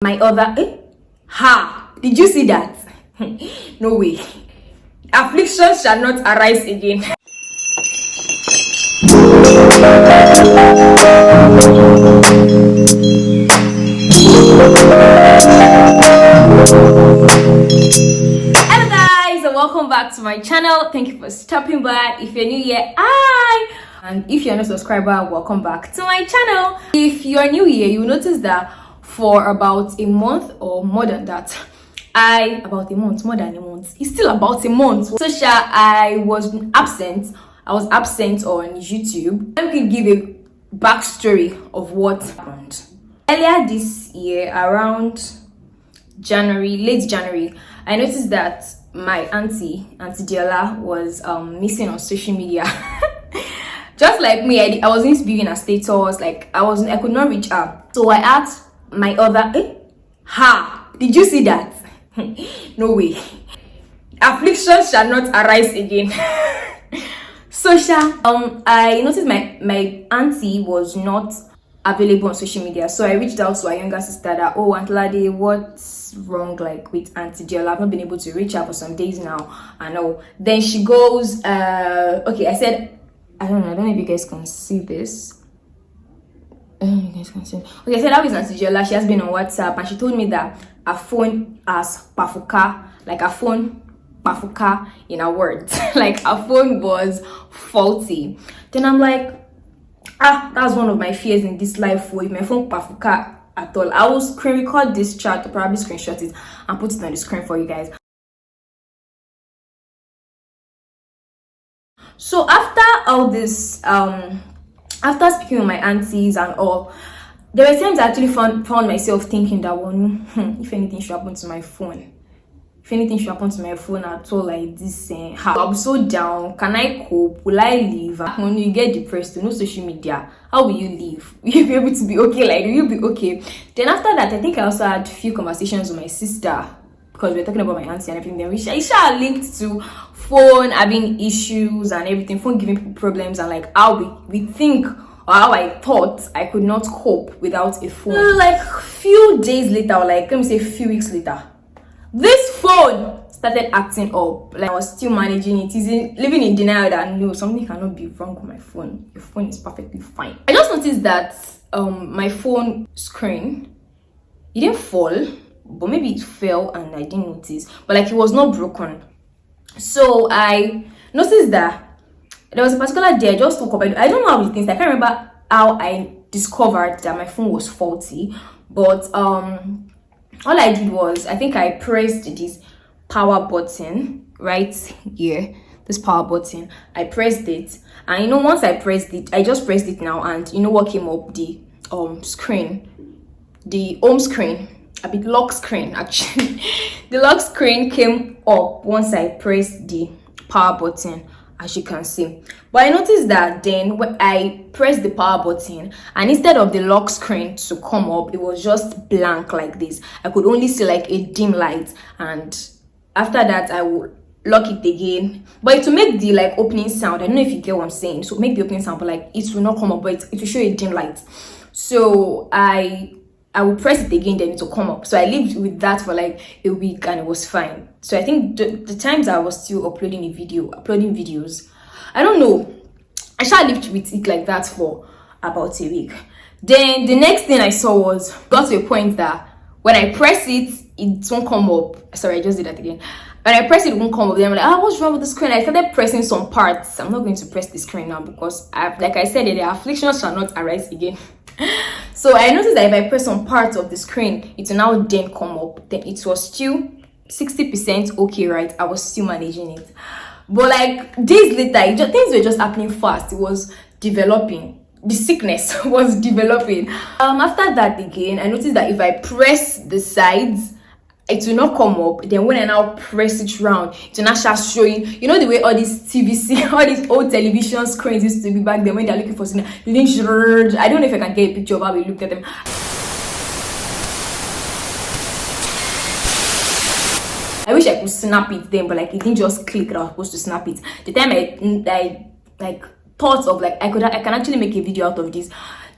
My other ha, did you see that? No way. Affliction shall not arise again. Hello guys, and welcome back to my channel. Thank you for stopping by. If you're new here, hi, and if you're not a subscriber, welcome back to my channel. If you're new here, you'll notice that for about a month or more than that, more than a month, it's still about a month, I was absent on YouTube. Let me give a backstory of what happened. Earlier this year, around late January, I noticed that my auntie Diola was missing on social media. Just like me, I wasn't viewing her status, like I could not reach her. So I asked my other ha, did you see that? No way. Affliction shall not arise again. I noticed my auntie was not available on social media, so I reached out to her younger sister that, oh, Aunt Lade, what's wrong like with Auntie Diola? I've not been able to reach her for some days now. I know. Then she goes, okay, I said, I don't know if you guys can see this. Okay, I said, how is Auntie Diola? She has been on WhatsApp, and she told me that her phone has pafuka, like her phone pafuka in her words. Like her phone was faulty. Then I'm like, that's one of my fears in this life. With my phone pafuka at all, I will screen record this chat, or probably screenshot it and put it on the screen for you guys. So after all this, after speaking with my aunties and all, there were times I actually found myself thinking that if anything should happen to my phone, at all, like this, I'm so down. Can I cope? Will I live? When you get depressed, no social media, how will you live? Will you be able to be okay? Like, will you be okay? Then after that, I think I also had a few conversations with my sister, because we were talking about my auntie and everything. Then we linked to phone having issues and everything, phone giving people problems, and like how we think, or how I thought I could not cope without a phone. Like few days later, or like let me say a few weeks later, this phone started acting up. Like I was still managing it, living in denial that no, something cannot be wrong with my phone. Your phone is perfectly fine. I just noticed that my phone screen, it didn't fall, but maybe it fell and I didn't notice. But like it was not broken. So I noticed that there was a particular day I just woke up. I don't know how it things. I can't remember how I discovered that my phone was faulty, but all I did was, I think I pressed this power button right here, this power button. I pressed it, and once I pressed it, I just pressed it now, and what came up? The screen, the home screen, a bit lock screen actually. The lock screen came up once I pressed the power button, as you can see. But I noticed that then when I pressed the power button, and instead of the lock screen to come up, it was just blank like this. I could only see like a dim light, and after that I would lock it again, but it will make the like opening sound. I don't know if you get what I'm saying. So make the opening sound, but like it will not come up, but it will show a dim light. So I will press it again, then it will come up. So I lived with that for like a week, and it was fine. So I think the times I was still uploading videos, I don't know, I shall lived with it like that for about a week. Then the next thing I saw was, got to a point that when I press it, it won't come up. Sorry, I just did that again. When I press it, it won't come up. Then I'm like, what's wrong with the screen? I started pressing some parts. I'm not going to press the screen now, because like I said, the affliction shall not arise again. So I noticed that if I press some parts of the screen, it will now then come up. Then it was still 60% okay, right? I was still managing it. But like days later, things were just happening fast. It was developing. The sickness was developing. After that again, I noticed that if I press the sides, it will not come up. Then when I now press it round, it will not start showing. You know the way all these all these old television screens used to be back then when they're looking for something. I don't know if I can get a picture of how we looked at them. I wish I could snap it then, but like it didn't just click that I was supposed to snap it. The time I like thought of like I can actually make a video out of this.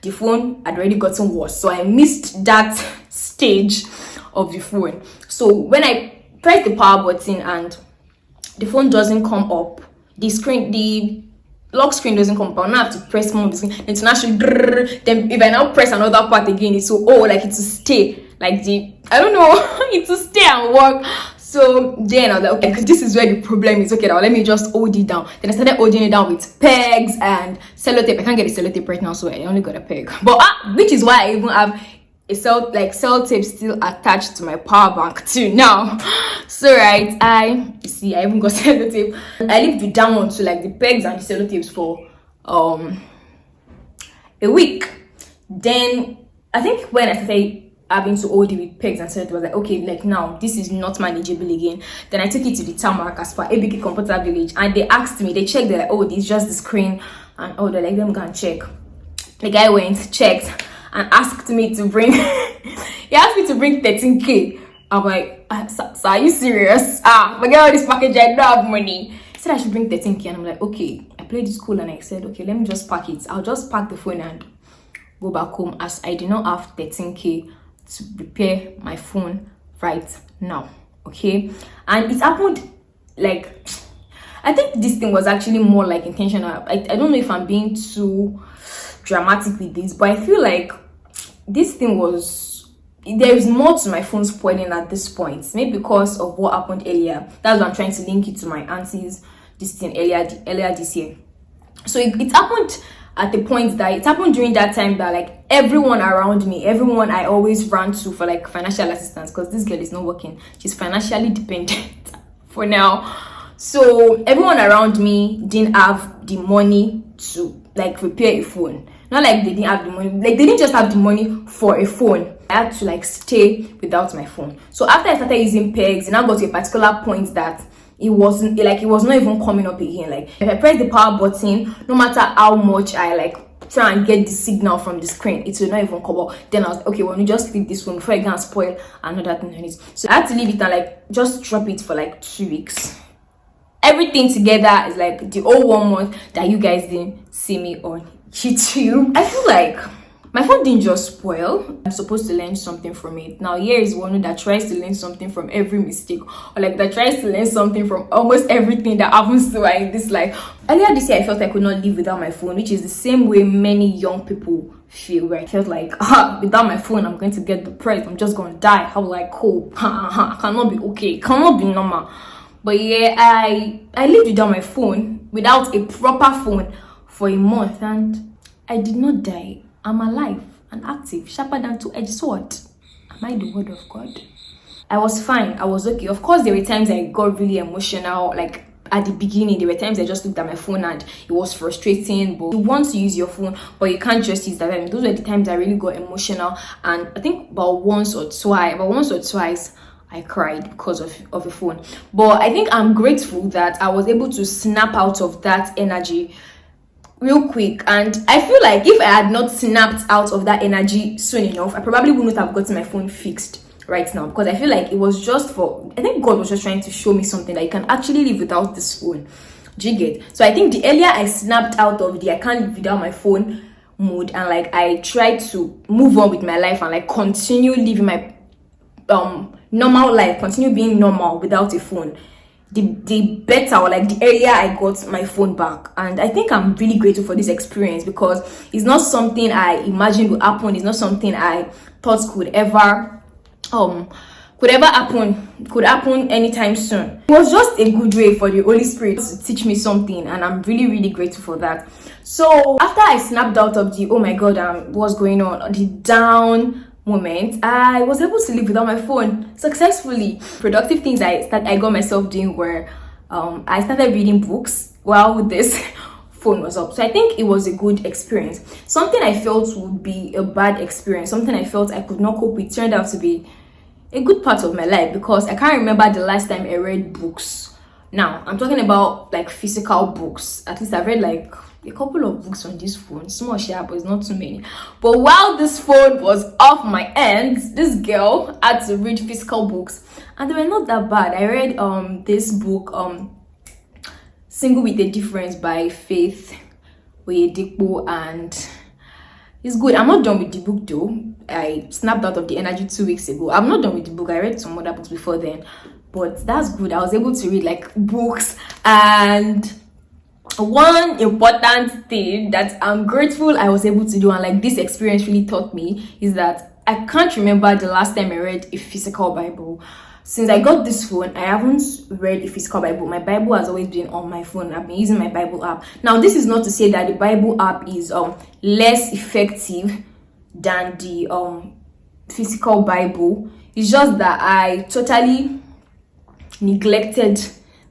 the phone had already gotten worse. So I missed that stage of the phone. So when I press the power button and the phone doesn't come up, the lock screen doesn't come up, I now have to press more of the screen. International. Then if I now press another part again, it's so like it will stay. Like I don't know, it will stay and work. So then I was like, okay, because this is where the problem is. Okay, now let me just hold it down. Then I started holding it down with pegs and sellotape. I can't get a sellotape right now, so I only got a peg. But which is why I even have a sellotape still attached to my power bank too now. So right, I even got sellotape. I left it down onto like the pegs and the sellotapes for a week. Then I think when I started having to hold it with pegs and sellotape, I was like, okay, like now this is not manageable again. Then I took it to the tarmac as for ABK Computer Village, and they asked me, they checked, they're like, oh, this is just the screen, and oh, they're like, let me go and check. The guy went, checked, and asked me to bring he asked me to bring 13k. I'm like, sir, are you serious? Forget all this package, I don't have money. He said I should bring 13k, and I'm like, okay. I played it cool, and I said, okay, let me just pack it. I'll just pack the phone and go back home, as I do not have 13k to repair my phone right now. Okay, and it happened like, I think this thing was actually more like intentional. I don't know if I'm being too dramatic with this, but I feel like this thing was, there is more to my phone spoiling at this point, maybe because of what happened earlier. That's why I'm trying to link it to my auntie's this thing earlier this year. So it happened at the point that it happened during that time that like everyone around me, everyone I always ran to for like financial assistance, because this girl is not working, she's financially dependent for now. So everyone around me didn't have the money to like repair a phone. Not like they didn't have the money, like they didn't just have the money for a phone. I had to like stay without my phone. So after I started using pegs, it now got to a particular point that it was not even coming up again. Like if I press the power button, no matter how much I like try and get the signal from the screen, it will not even come up. Then I was like, okay, well, you just leave this phone before I can spoil another thing on it. So I had to leave it and like just drop it for like 2 weeks. Everything together is like the whole 1 month that you guys didn't see me on YouTube. I feel like my phone didn't just spoil. I'm supposed to learn something from it. Now here is one that tries to learn something from every mistake, or like that tries to learn something from almost everything that happens to her in this life. Earlier this year I felt I could not live without my phone, which is the same way many young people feel, where I felt like without my phone I'm going to get depressed, I'm just going to die. How like cool, cannot be okay, cannot be normal. But yeah, I lived without my phone, without a proper phone for a month, and I did not die. I'm alive and active, sharper than two-edged sword. Am I the word of God? I was fine. I was okay. Of course, there were times I got really emotional. Like at the beginning, there were times I just looked at my phone and it was frustrating. But you want to use your phone, but you can't just use that. I mean, those were the times I really got emotional. And I think about once or twice, I cried because of a phone. But I think I'm grateful that I was able to snap out of that energy real quick. And I feel like if I had not snapped out of that energy soon enough, I probably wouldn't have gotten my phone fixed right now, because I feel like it was just I think God was just trying to show me something, that you can actually live without this phone. Do you get? So I think the earlier I snapped out of the I can't live without my phone mood, and like I tried to move on with my life and like continue living my normal life, continue being normal without a phone, the better, or like the earlier I got my phone back. And I think I'm really grateful for this experience, because it's not something I imagined would happen. It's not something I thought could ever happen anytime soon. It was just a good way for the Holy Spirit to teach me something, and I'm really, really grateful for that. So after I snapped out of the oh my god, what's going on, the down moment, I was able to live without my phone successfully. Productive things I got myself doing were I started reading books while this phone was up. So I think it was a good experience. Something I felt would be a bad experience, something I felt I could not cope with, turned out to be a good part of my life, because I can't remember the last time I read books. Now I'm talking about like physical books. At least I've read like a couple of books on this phone, small share, but it's not too many. But while this phone was off my hands, this girl had to read physical books, and they were not that bad. I read this book, Single with a Difference by Faith Oyedepo, and It's good. I'm not done with the book though. I snapped out of the energy 2 weeks ago. I'm not done with the book. I read some other books before then, but that's good. I was able to read like books. And one important thing that I'm grateful I was able to do, and like this experience really taught me, is that I can't remember the last time I read a physical Bible. Since I got this phone, I haven't read a physical Bible. My Bible has always been on my phone. I've been using my Bible app. Now, this is not to say that the Bible app is less effective than the physical Bible. It's just that I totally neglected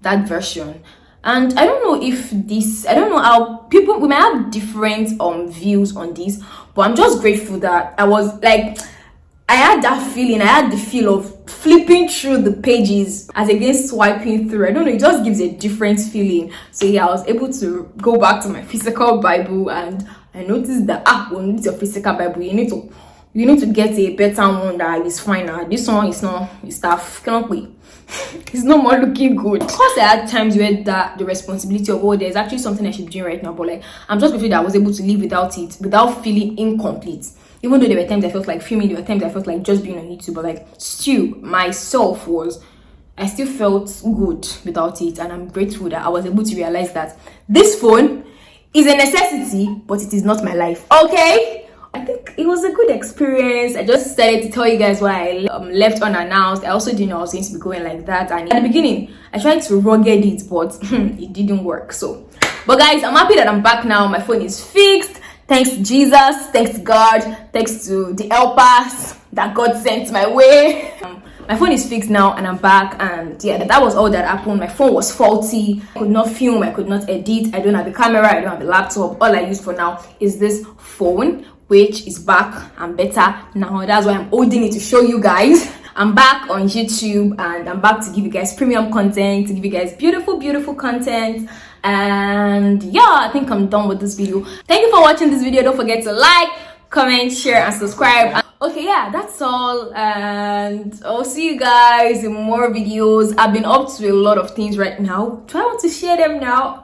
that version. And I don't know if this, I don't know how people, we might have different views on this, but I'm just grateful that I was like, I had that feeling. I had the feel of flipping through the pages as against swiping through. I don't know, it just gives a different feeling. So yeah, I was able to go back to my physical Bible, and I noticed that when it's your physical Bible, you need to get a better one that is finer. This one is not, it's tough, cannot wait. It's no more looking good. Of course, I had times where the responsibility of, oh, there's actually something I should be doing right now, but like, I'm just grateful that I was able to live without it, without feeling incomplete. Even though there were times I felt like filming, there were times I felt like just being on YouTube, but like still, myself was, I still felt good without it. And I'm grateful that I was able to realize that this phone is a necessity, but it is not my life. Okay? I think it was a good experience. I just decided to tell you guys why I left unannounced. I also didn't know I was going to be going like that. And at the beginning, I tried to rugged it, but it didn't work. So, but guys, I'm happy that I'm back now. My phone is fixed. Thanks to Jesus, thanks to God, thanks to the helpers that God sent my way. My phone is fixed now and I'm back, and yeah, that was all that happened. My phone was faulty. I could not film, I could not edit. I don't have the camera, I don't have the laptop. All I use for now is this phone, which is back and better now. That's why I'm holding it to show you guys. I'm back on YouTube, and I'm back to give you guys premium content, to give you guys beautiful content. And yeah, I think I'm done with this video. Thank you for watching this video. Don't forget to like, comment, share, and subscribe. Okay, yeah, that's all, and I'll see you guys in more videos. I've been up to a lot of things right now. Do I want to share them now?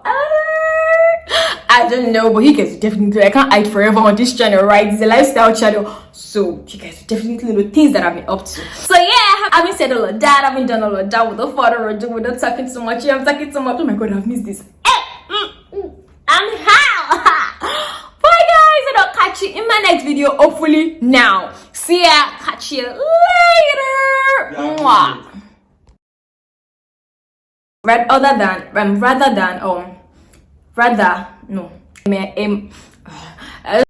I don't know, but you guys definitely, I can't hide forever on this channel, right? It's a lifestyle channel, so you guys definitely know things that I've been up to. So yeah, having said all of that, I've been done all of that. Without further ado, without talking so much, I'm talking so much. Oh my god, I've missed this. I'm how. Bye guys, and I'll catch you in my next video, hopefully now. See ya, catch you later. Mwah. Rather